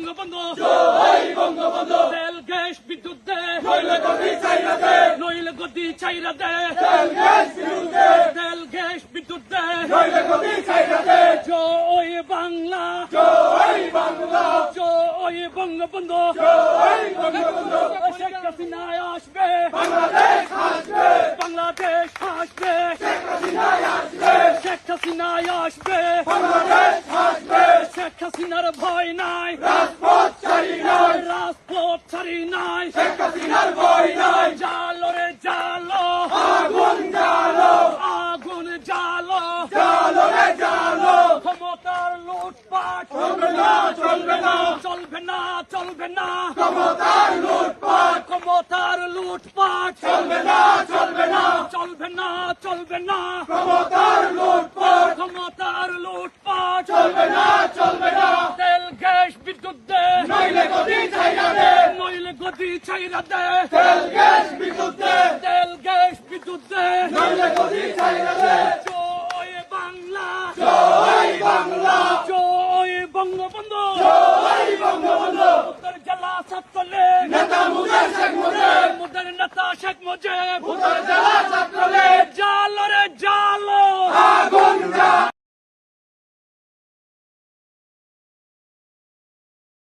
বঙ্গবন্ধু জয় বঙ্গবন্ধু তেল গ্যাস বিদ্যুৎ দে নইলে গদি চাইরা দে নইলে গদি চাইরা দে তেল গ্যাস বিদ্যুৎ দে তেল গ্যাস বিদ্যুৎ দে নইলে গদি চাইরা দে জয় বাংলা জয় বাংলা জয় বঙ্গবন্ধু জয় বঙ্গবন্ধু শেখ হাসিনা আসবে বাংলাদেশ আসবে বাংলাদেশ আসবে শেখ হাসিনা আসবে শেখ হাসিনা আসবে বাংলাদেশ আসবে শেখ হাসিনার ভয় নাই রাজপথ ছাড়ি নাই রাজপথ ছাড়ি নাই শেখ হাসিনার ভয় নাই জালো রে জালো আগুন জ্বালো আগুন জালো জ্বালো রে জ্বালো ক্ষমতার লুটপাট চলবে না চলবে না চলবে না চলবে না ক্ষমতার লুটপাট ক্ষমতার লুটপাট চলবে না চলবে না চলবে না চলবে না ক্ষমতার লুটপাট ক্ষমতার লুটপাট চলবে না চলবে না তেল গ্যাস বিদ্যুৎ দে নইলে গদি চাইরা দে নইলে গদি চাইরা দে তেল গ্যাস বিদ্যুৎ দে তেল গ্যাস বিদ্যুৎ দে নইলে গদি চাইরা দে জয় বাংলা জয় বাংলা জয় বঙ্গবন্ধু জয় বঙ্গবন্ধু উত্তর জেলা ছাত্রলীগ নেতা মুজিব শেখ মুজিব মুদের নেতা শেখ মুজিব উত্তর জেলা